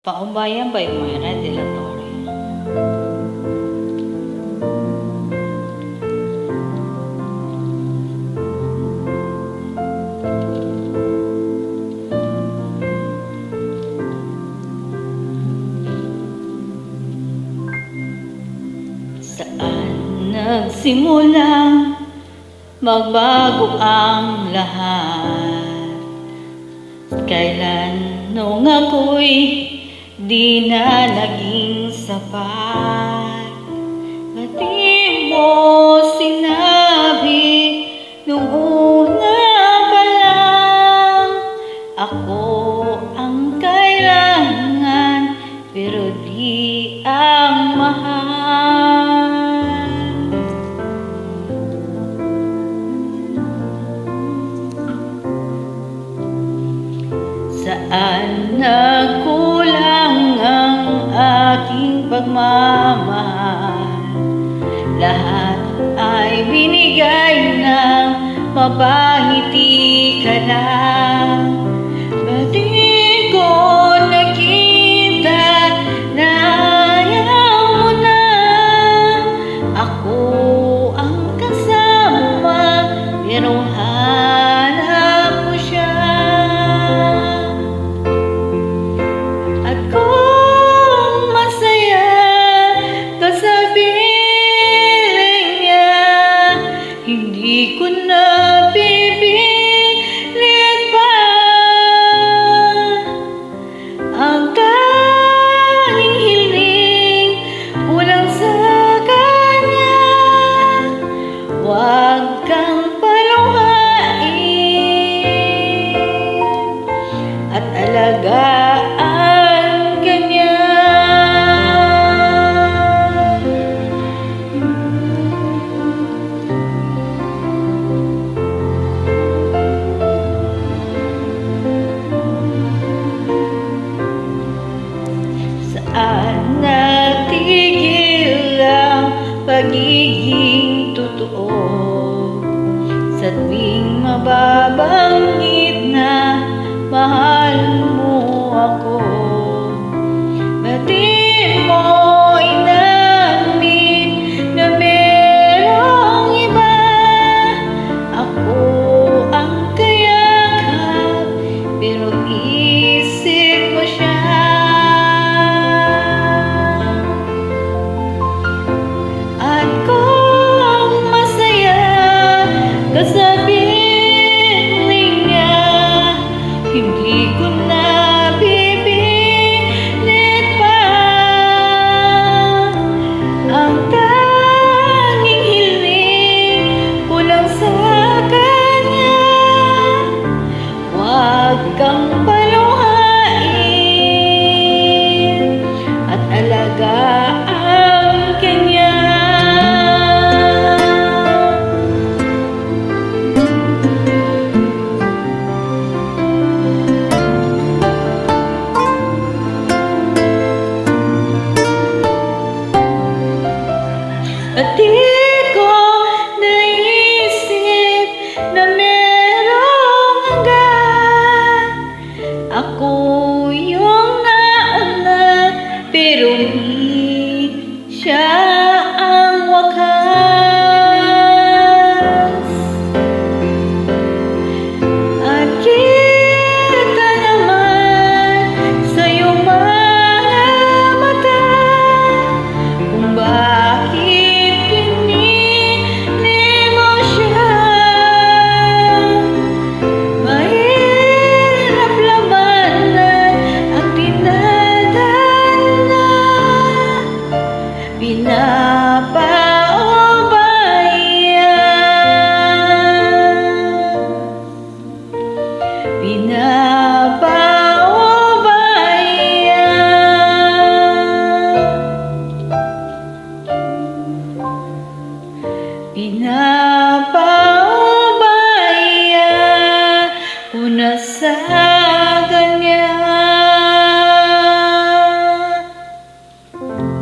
Paumbayan by Moira de la Torre. Saan nagsimula magbago ang lahat? Kailan nung ako'y di na naging sapat? Ba't di mo sinabi nung una pa lang? Ako ang kailangan pero di ang mahal. Saan nagkulang ang aking pagmamahal? Lahat ay binigay ng mapangiti ka lang. Ba't di ko nakita na ayaw mo na? Ako ang kasama pero hanap mo siya. At kung masaya ka sa piling niya, hindi ko na pipilit pa. Ang tanging hiling ko lang sa kanya, huwag kang paluhain at alagaan kanya. Saan natigil ang pagiging totoo? Sa tuwing mababanggit na mahal mo ako, ba't di mo inamin na merong iba? Ako ang kayakap pero isip mo siya. At kung masaya ka sa piling niya, hindi ko na pipilit pa. Ang tanging hiling ko lang sa kanya, huwag kang paluhain at alagaan kanya. At di ko naisip na merong hanggan. Ako yung nauna pero hindi siya ang wakas. At kita naman sa iyong mga mata kung bakit pinili mo siya. Mahirap labanan ang dinadana, pinapaubaya.